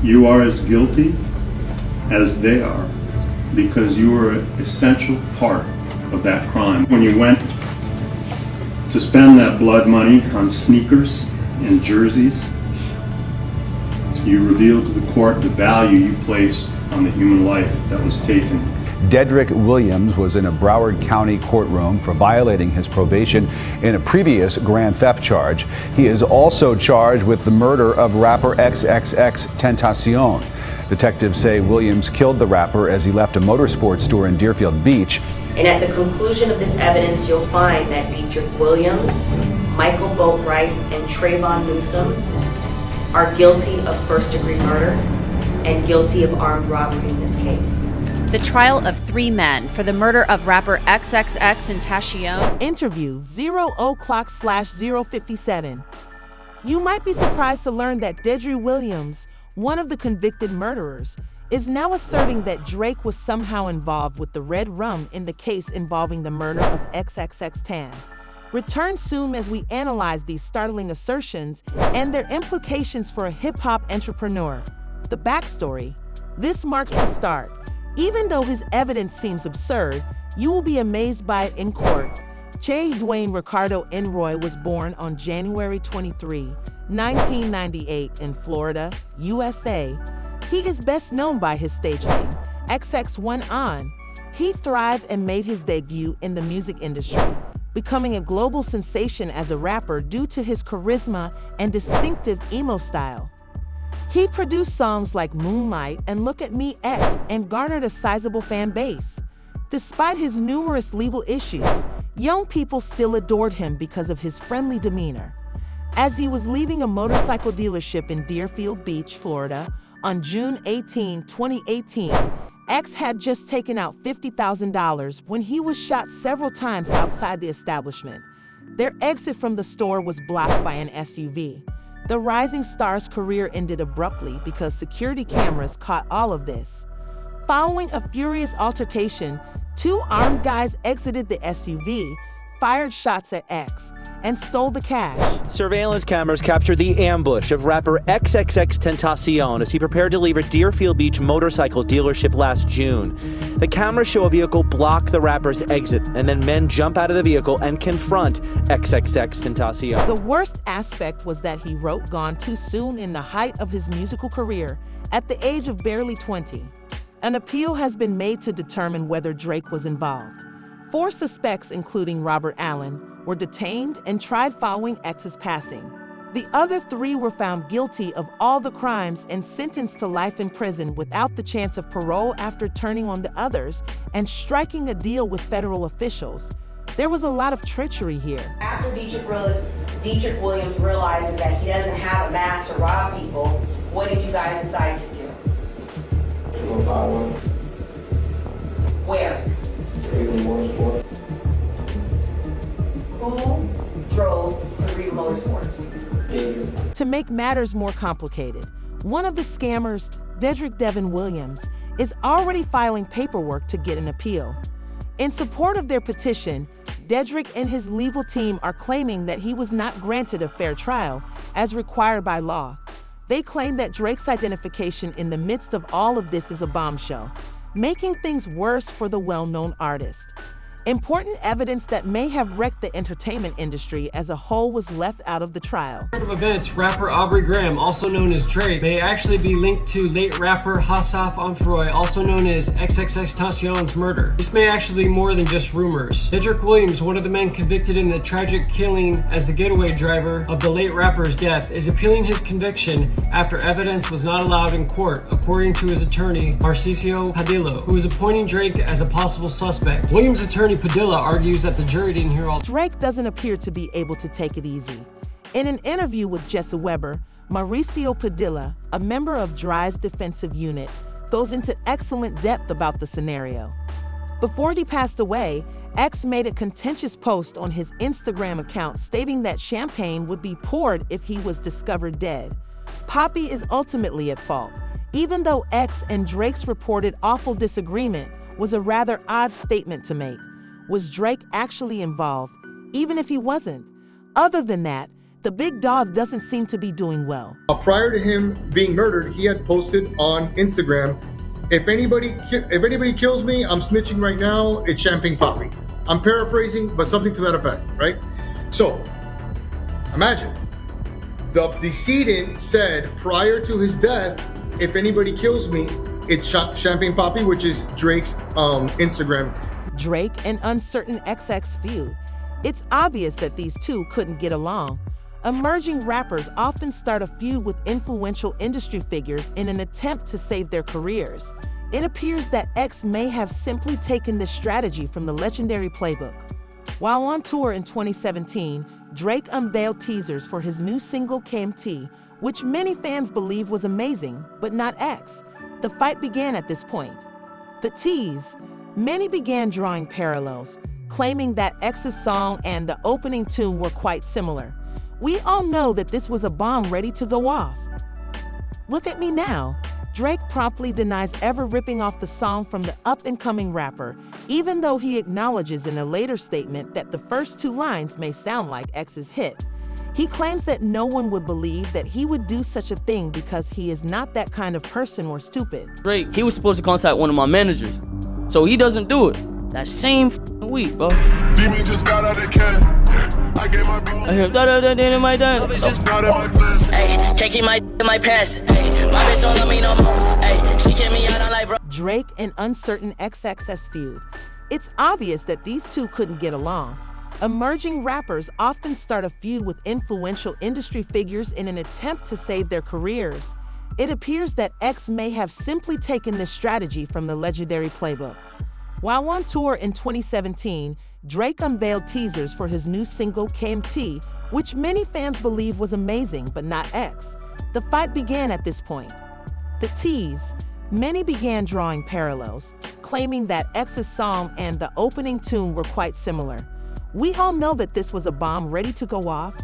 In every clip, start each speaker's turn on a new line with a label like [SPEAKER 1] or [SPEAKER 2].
[SPEAKER 1] You are as guilty as they are because you were an essential part of that crime. When you went to spend that blood money on sneakers and jerseys, you revealed to the court the value you placed on the human life that was taken.
[SPEAKER 2] Dedrick Williams was in a Broward County courtroom for violating his probation in a previous grand theft charge. He is also charged with the murder of rapper XXXTentacion. Detectives say Williams killed the rapper as he left a motorsports store in Deerfield Beach.
[SPEAKER 3] And at the conclusion of this evidence, you'll find that Dedrick Williams, Michael Boatwright, and Trayvon Newsom are guilty of first-degree murder and guilty of armed robbery in this case.
[SPEAKER 4] The trial of 3 men for the murder of rapper XXXTentacion.
[SPEAKER 5] Interview 0:00/057. You might be surprised to learn that Dedrick Williams, one of the convicted murderers, is now asserting that Drake was somehow involved with the red rum in the case involving the murder of XXXTentacion. Return soon as we analyze these startling assertions and their implications for a hip-hop entrepreneur. The backstory. This marks the start. Even though his evidence seems absurd, you will be amazed by it in court. Che Dwayne Ricardo Enroy was born on January 23, 1998 in Florida, USA. He is best known by his stage name, XX1on. He thrived and made his debut in the music industry, becoming a global sensation as a rapper due to his charisma and distinctive emo style. He produced songs like Moonlight and Look at Me X and garnered a sizable fan base. Despite his numerous legal issues, young people still adored him because of his friendly demeanor. As he was leaving a motorcycle dealership in Deerfield Beach, Florida, on June 18, 2018, X had just taken out $50,000 when he was shot several times outside the establishment. Their exit from the store was blocked by an SUV. The rising star's career ended abruptly because security cameras caught all of this. Following a furious altercation, 2 armed guys exited the SUV, fired shots at X, and stole the cash.
[SPEAKER 6] Surveillance cameras captured the ambush of rapper XXXTentacion as he prepared to leave a Deerfield Beach motorcycle dealership last June. The cameras show a vehicle block the rapper's exit, and then men jump out of the vehicle and confront XXXTentacion.
[SPEAKER 5] The worst aspect was that he wrote Gone Too Soon in the height of his musical career, at the age of barely 20. An appeal has been made to determine whether Drake was involved. 4 suspects, including Robert Allen, were detained and tried following X's passing. The other 3 were found guilty of all the crimes and sentenced to life in prison without the chance of parole after turning on the others and striking a deal with federal officials. There was a lot of treachery here.
[SPEAKER 3] After Dedrick Williams realizes that he doesn't have a mask to rob people, what did you guys decide to do?
[SPEAKER 7] Go buy one.
[SPEAKER 3] Where?
[SPEAKER 7] Even more sport.
[SPEAKER 3] Who drove to Reed Motorsports?
[SPEAKER 5] To make matters more complicated, one of the scammers, Dedrick Devin Williams, is already filing paperwork to get an appeal. In support of their petition, Dedrick and his legal team are claiming that he was not granted a fair trial as required by law. They claim that Drake's identification in the midst of all of this is a bombshell, making things worse for the well-known artist. Important evidence that may have wrecked the entertainment industry as a whole was left out of the trial.
[SPEAKER 8] Of events, rapper Aubrey Graham, also known as Drake, may actually be linked to late rapper Hassaf Onfroy, also known as XXXTentacion's murder. This may actually be more than just rumors. Dedrick Williams, one of the men convicted in the tragic killing as the getaway driver of the late rapper's death, is appealing his conviction after evidence was not allowed in court, according to his attorney, Marcisio Padillo, who is appointing Drake as a possible suspect. Williams' attorney Padilla argues that the jury didn't hear all.
[SPEAKER 5] Drake doesn't appear to be able to take it easy. In an interview with Jesse Weber, Mauricio Padilla, a member of Dry's defensive unit, goes into excellent depth about the scenario. Before he passed away, X made a contentious post on his Instagram account stating that champagne would be poured if he was discovered dead. Poppy is ultimately at fault, even though X and Drake's reported awful disagreement was a rather odd statement to make. Was Drake actually involved, even if he wasn't? Other than that, the big dog doesn't seem to be doing well.
[SPEAKER 9] Prior to him being murdered, he had posted on Instagram, if anybody kills me, I'm snitching right now, it's champagne poppy. I'm paraphrasing, but something to that effect, right? So, imagine, the decedent said prior to his death, if anybody kills me, it's champagne poppy, which is Drake's Instagram.
[SPEAKER 5] Drake and Uncertain XX feud. It's obvious that these two couldn't get along. Emerging rappers often start a feud with influential industry figures in an attempt to save their careers. It appears that X may have simply taken this strategy from the legendary playbook. While on tour in 2017, Drake unveiled teasers for his new single KMT, which many fans believe was amazing, but not X. The fight began at this point. The tease. Many began drawing parallels, claiming that X's song and the opening tune were quite similar. We all know that this was a bomb ready to go off. Look at Me Now. Drake promptly denies ever ripping off the song from the up-and-coming rapper, even though he acknowledges in a later statement that the first two lines may sound like X's hit. He claims that no one would believe that he would do such a thing because he is not that kind of person or stupid.
[SPEAKER 10] Drake, he was supposed to contact one of my managers, so he doesn't do it. That same week, bro.
[SPEAKER 11] Demon just got out of can. I gave my
[SPEAKER 10] I hear da in my dance.
[SPEAKER 11] just got in my place.
[SPEAKER 12] Hey, can't keep my in my pants. Hey, my bitch don't love me no more. Hey, she kicked me out on life.
[SPEAKER 5] Drake and Uncertain XXX feud. It's obvious that these two couldn't get along. Emerging rappers often start a feud with influential industry figures in an attempt to save their careers. It appears that X may have simply taken this strategy from the legendary playbook. While on tour in 2017, Drake unveiled teasers for his new single KMT, which many fans believe was amazing, but not X. The fight began at this point. The tease. Many began drawing parallels, claiming that X's song and the opening tune were quite similar. We all know that this was a bomb ready to go off.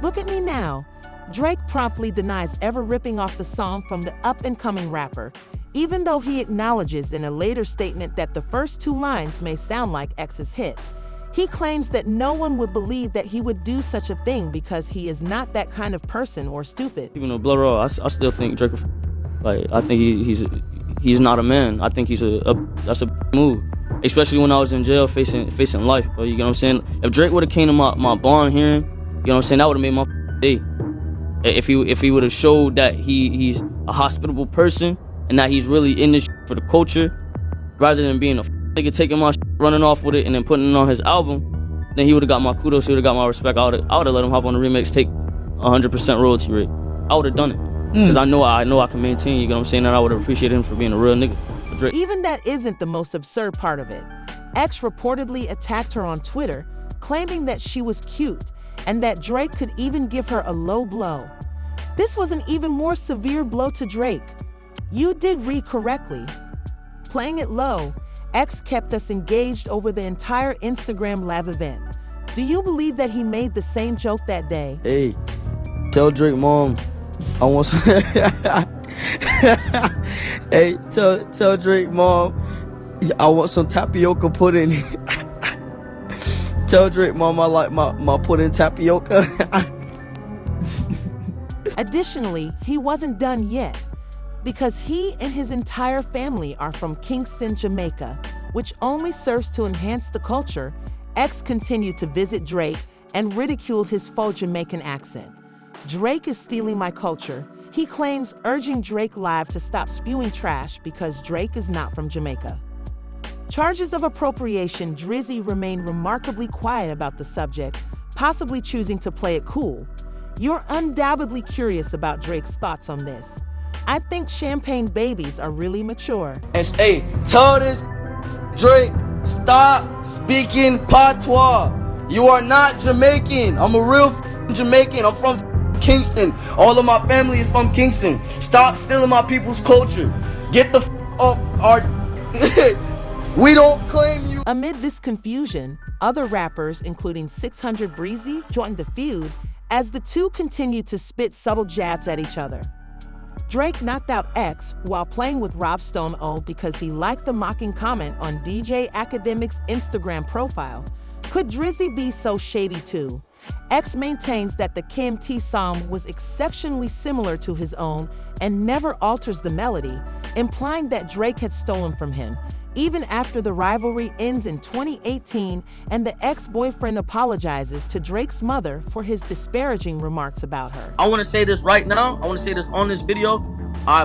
[SPEAKER 5] Look at Me Now. Drake promptly denies ever ripping off the song from the up-and-coming rapper, even though he acknowledges in a later statement that the first two lines may sound like X's hit. He claims that no one would believe that he would do such a thing because he is not that kind of person or stupid.
[SPEAKER 10] Even though Blood Raw, I still think Drake, like, I think he's not a man. I think that's a move. Especially when I was in jail facing life, bro. You get what I'm saying? If Drake would have came to my barn hearing, you know what I'm saying, that would have made my day. If he would have showed that he's a hospitable person and that he's really in this for the culture, rather than being a nigga taking my running off with it and then putting it on his album, then he would have got my kudos, he would have got my respect. I would have let him hop on the remix, take 100% royalty rate. I would have done it. Because I know I can maintain, you know what I'm saying, and I would have appreciated him for being a real nigga. Drake.
[SPEAKER 5] Even that isn't the most absurd part of it. X reportedly attacked her on Twitter, claiming that she was cute and that Drake could even give her a low blow. This was an even more severe blow to Drake. You did read correctly. Playing it low, X kept us engaged over the entire Instagram live event. Do you believe that he made the same joke that day?
[SPEAKER 10] Hey, tell Drake mom, I want some. Hey, tell Drake mom, I want some tapioca pudding. Tell Drake mom I like my pudding tapioca.
[SPEAKER 5] Additionally, he wasn't done yet, because he and his entire family are from Kingston, Jamaica, which only serves to enhance the culture. X continued to visit Drake and ridicule his faux Jamaican accent. Drake is stealing my culture, he claims, urging Drake Live to stop spewing trash because Drake is not from Jamaica. Charges of appropriation. Drizzy remained remarkably quiet about the subject, possibly choosing to play it cool. You're undoubtedly curious about Drake's thoughts on this. I think champagne babies are really mature.
[SPEAKER 10] And hey, tell this Drake, stop speaking patois. You are not Jamaican. I'm a real Jamaican. I'm from Kingston. All of my family is from Kingston. Stop stealing my people's culture. Get the off our... We don't claim you.
[SPEAKER 5] Amid this confusion, other rappers, including 600 Breezy, joined the feud as the two continued to spit subtle jabs at each other. Drake knocked out X while playing with Rob Stone O because he liked the mocking comment on DJ Academic's Instagram profile. Could Drizzy be so shady too? X maintains that the KMT song was exceptionally similar to his own and never alters the melody, implying that Drake had stolen from him. Even after the rivalry ends in 2018 and the ex-boyfriend apologizes to Drake's mother for his disparaging remarks about her.
[SPEAKER 10] I want to say this right now. I want to say this on this video. I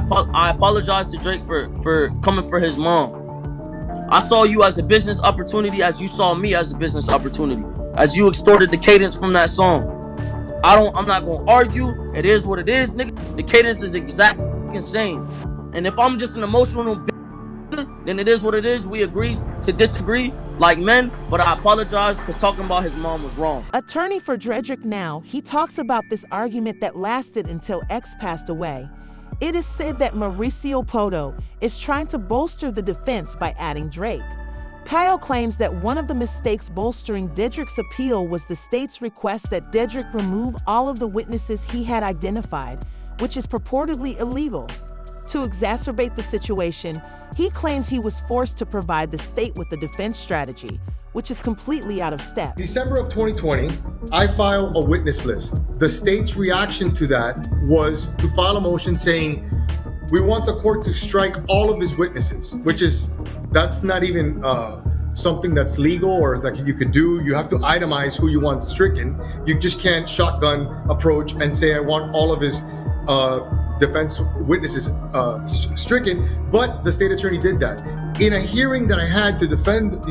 [SPEAKER 10] apologize to Drake for coming for his mom. I saw you as a business opportunity as you saw me as a business opportunity. As you extorted the cadence from that song. I'm not gonna argue. It is what it is, nigga. The cadence is exactly same. And if I'm just an emotional bitch, then it is what it is. We agree to disagree like men, but I apologize because talking about his mom was wrong.
[SPEAKER 5] Attorney for Dredrick now, he talks about this argument that lasted until X passed away. It is said that Mauricio Poto is trying to bolster the defense by adding Drake. Kyle claims that one of the mistakes bolstering Dedrick's appeal was the state's request that Dedrick remove all of the witnesses he had identified, which is purportedly illegal. To exacerbate the situation, he claims he was forced to provide the state with the defense strategy, which is completely out of step.
[SPEAKER 9] December of 2020, I filed a witness list. The state's reaction to that was to file a motion saying, we want the court to strike all of his witnesses, that's not even something that's legal or that you could do. You have to itemize who you want stricken. You just can't shotgun approach and say, I want all of his defense witnesses stricken. But the state attorney did that. In a hearing that I had to defend,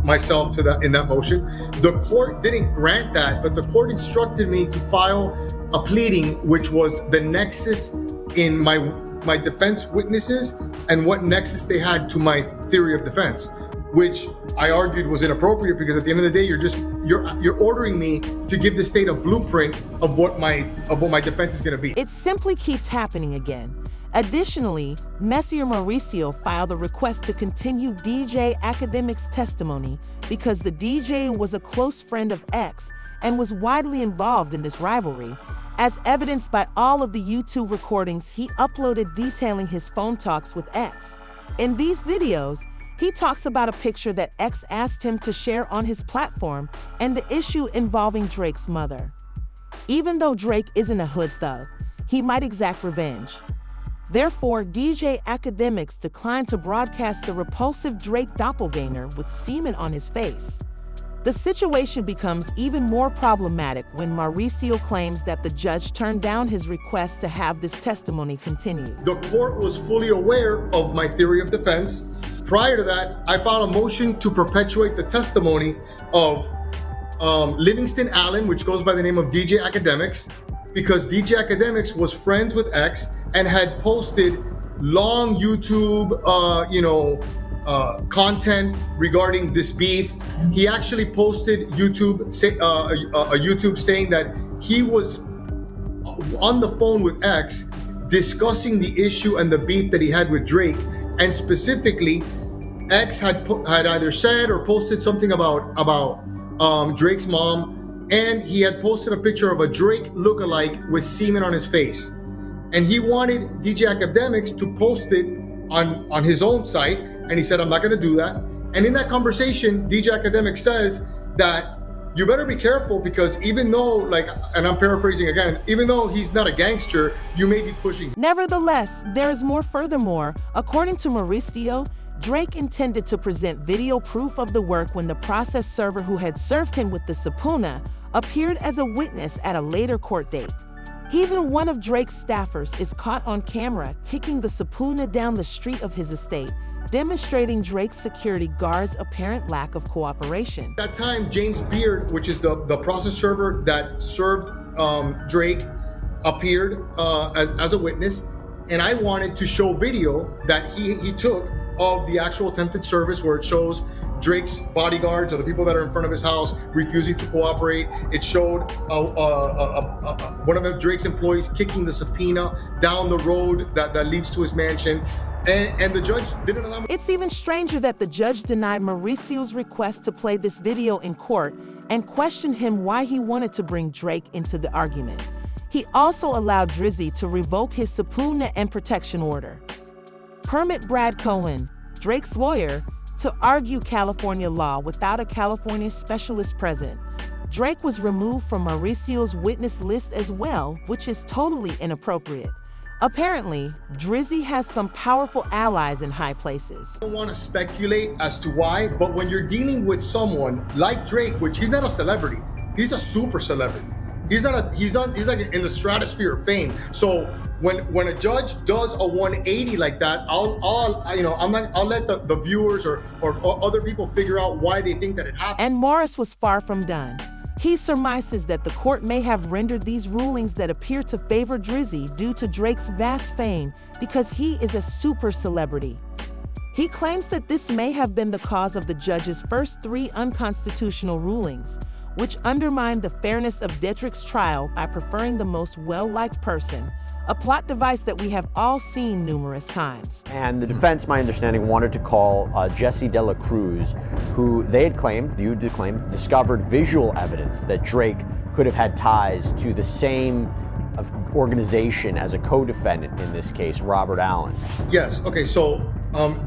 [SPEAKER 9] myself to that in that motion, the court didn't grant that, but the court instructed me to file a pleading, which was the nexus in my defense witnesses and what nexus they had to my theory of defense, which I argued was inappropriate because at the end of the day, you're ordering me to give the state a blueprint of what my defense is going to be.
[SPEAKER 5] It simply keeps happening again. Additionally, Messier Mauricio filed a request to continue DJ Academic's testimony because the DJ was a close friend of X and was widely involved in this rivalry, as evidenced by all of the YouTube recordings he uploaded detailing his phone talks with X. In these videos, he talks about a picture that X asked him to share on his platform and the issue involving Drake's mother. Even though Drake isn't a hood thug, he might exact revenge. Therefore, DJ Academics declined to broadcast the repulsive Drake doppelganger with semen on his face. The situation becomes even more problematic when Mauricio claims that the judge turned down his request to have this testimony continued.
[SPEAKER 9] The court was fully aware of my theory of defense. Prior to that, I filed a motion to perpetuate the testimony of Livingston Allen, which goes by the name of DJ Academics, because DJ Academics was friends with X and had posted long YouTube, content regarding this beef. He actually posted YouTube saying that he was on the phone with X discussing the issue and the beef that he had with Drake, and specifically, X had either said or posted something about Drake's mom, and he had posted a picture of a Drake lookalike with semen on his face, and he wanted DJ Academics to post it on his own site, and he said, I'm not going to do that. And in that conversation, DJ Academics says that you better be careful because even though, and I'm paraphrasing again, even though he's not a gangster, you may be pushing.
[SPEAKER 5] Nevertheless, there is more. Furthermore, according to Mauricio, Drake intended to present video proof of the work when the process server who had served him with the subpoena appeared as a witness at a later court date. Even one of Drake's staffers is caught on camera kicking the subpoena down the street of his estate, demonstrating Drake's security guard's apparent lack of cooperation.
[SPEAKER 9] At that time, James Beard, which is the process server that served Drake, appeared as a witness, and I wanted to show video that he took of the actual attempted service where it shows Drake's bodyguards or the people that are in front of his house refusing to cooperate. It showed one of Drake's employees kicking the subpoena down the road that leads to his mansion. And the judge didn't allow me.
[SPEAKER 5] It's even stranger that the judge denied Mauricio's request to play this video in court and questioned him why he wanted to bring Drake into the argument. He also allowed Drizzy to revoke his subpoena and protection order. Permit Brad Cohen, Drake's lawyer, to argue California law without a California specialist present. Drake was removed from Mauricio's witness list as well, which is totally inappropriate. Apparently, Drizzy has some powerful allies in high places.
[SPEAKER 9] I don't want to speculate as to why, but when you're dealing with someone like Drake, which he's not a celebrity, he's a super celebrity. He's like in the stratosphere of fame. So when a judge does a 180 like that, I'll let the viewers or other people figure out why they think that it happened.
[SPEAKER 5] And Morris was far from done. He surmises that the court may have rendered these rulings that appear to favor Drizzy due to Drake's vast fame because he is a super celebrity. He claims that this may have been the cause of the judge's first 3 unconstitutional rulings, which undermined the fairness of Dedrick's trial by preferring the most well-liked person, a plot device that we have all seen numerous times.
[SPEAKER 13] And the defense, my understanding, wanted to call Jesse De La Cruz, who they had claimed, discovered visual evidence that Drake could have had ties to the same organization as a co-defendant in this case, Robert Allen.
[SPEAKER 9] Yes, okay, so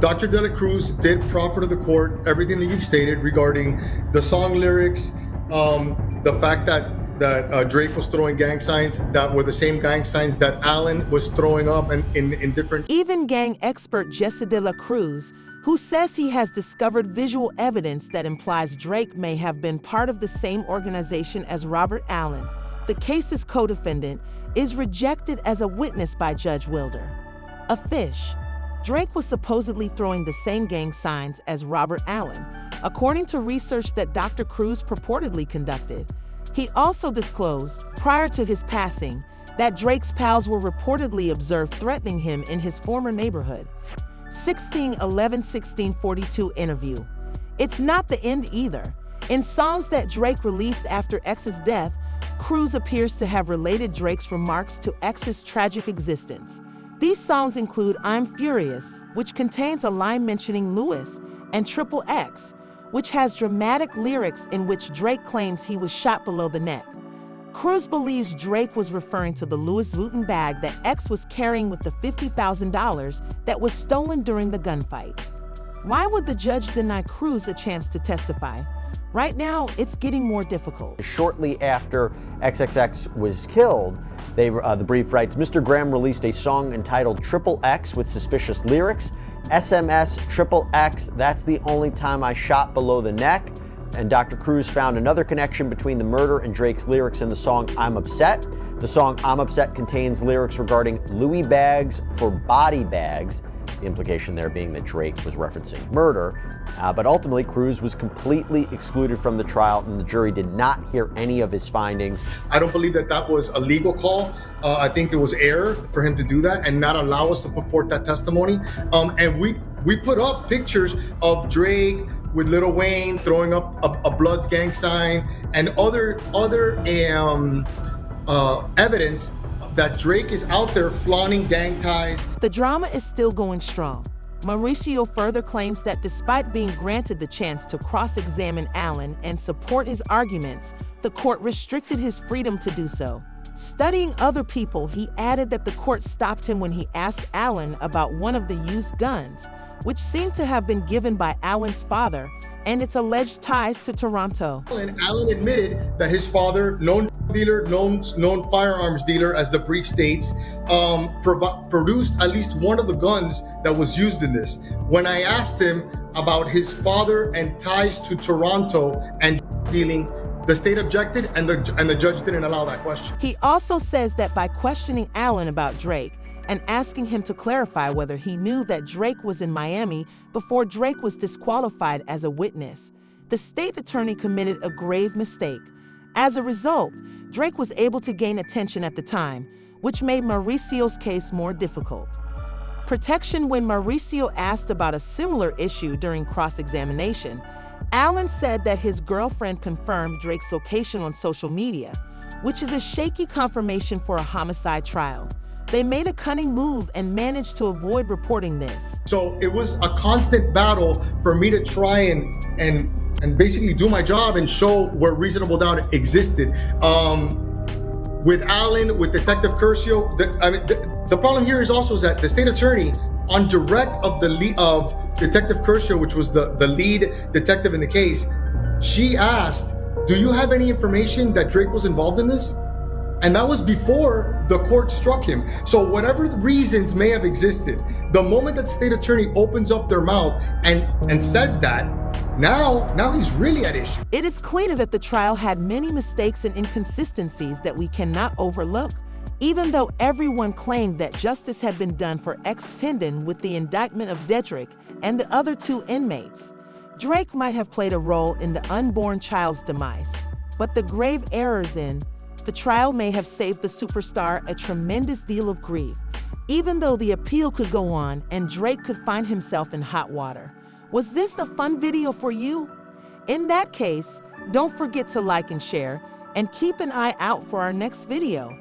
[SPEAKER 9] Dr. De La Cruz did proffer to the court everything that you've stated regarding the song lyrics, the fact that Drake was throwing gang signs that were the same gang signs that Allen was throwing up in different...
[SPEAKER 5] Even gang expert Jesse De La Cruz, who says he has discovered visual evidence that implies Drake may have been part of the same organization as Robert Allen, the case's co-defendant, is rejected as a witness by Judge Wilder. A fish. Drake was supposedly throwing the same gang signs as Robert Allen, according to research that Dr. Cruz purportedly conducted. He also disclosed, prior to his passing, that Drake's pals were reportedly observed threatening him in his former neighborhood. 16/11/1642 interview. It's not the end either. In songs that Drake released after X's death, Cruz appears to have related Drake's remarks to X's tragic existence. These songs include I'm Furious, which contains a line mentioning Lewis, and XXX, which has dramatic lyrics in which Drake claims he was shot below the neck. Cruz believes Drake was referring to the Louis Vuitton bag that X was carrying with the $50,000 that was stolen during the gunfight. Why would the judge deny Cruz a chance to testify? Right now, it's getting more difficult.
[SPEAKER 13] Shortly after XXX was killed, the brief writes, Mr. Graham released a song entitled XXX with suspicious lyrics. SMS XXX, that's the only time I shot below the neck. And Dr. Cruz found another connection between the murder and Drake's lyrics in the song I'm Upset. The song I'm Upset contains lyrics regarding Louis bags for body bags, the implication there being that Drake was referencing murder. But ultimately, Cruz was completely excluded from the trial, and the jury did not hear any of his findings.
[SPEAKER 9] I don't believe that was a legal call. I think it was error for him to do that and not allow us to put forth that testimony. And we put up pictures of Drake with Lil Wayne throwing up a Bloods gang sign and other evidence that Drake is out there flaunting gang ties.
[SPEAKER 5] The drama is still going strong. Mauricio further claims that despite being granted the chance to cross-examine Allen and support his arguments, the court restricted his freedom to do so. Studying other people, he added that the court stopped him when he asked Allen about one of the used guns, which seemed to have been given by Allen's father, and its alleged ties to Toronto.
[SPEAKER 9] Allen admitted that his father, known dealer, known firearms dealer, as the brief states, produced at least one of the guns that was used in this. When I asked him about his father and ties to Toronto and dealing, the state objected, and the judge didn't allow that question.
[SPEAKER 5] He also says that by questioning Allen about Drake and asking him to clarify whether he knew that Drake was in Miami before Drake was disqualified as a witness, the state attorney committed a grave mistake. As a result, Drake was able to gain attention at the time, which made Mauricio's case more difficult. Protection. When Mauricio asked about a similar issue during cross-examination, Allen said that his girlfriend confirmed Drake's location on social media, which is a shaky confirmation for a homicide trial. They made a cunning move and managed to avoid reporting this.
[SPEAKER 9] So it was a constant battle for me to try and basically do my job and show where reasonable doubt existed. With Allen, with Detective Curcio, the problem here is also that the state attorney, on direct of Detective Curcio, which was the lead detective in the case, she asked do you have any information that Drake was involved in this? And that was before the court struck him. So whatever the reasons may have existed, the moment that state attorney opens up their mouth and says that, now he's really at issue.
[SPEAKER 5] It is clear that the trial had many mistakes and inconsistencies that we cannot overlook. Even though everyone claimed that justice had been done for ex-Tendon with the indictment of Dedrick and the other 2 inmates, Drake might have played a role in the unborn child's demise. But the grave errors in the trial may have saved the superstar a tremendous deal of grief, even though the appeal could go on and Drake could find himself in hot water. Was this a fun video for you? In that case, don't forget to like and share, and keep an eye out for our next video.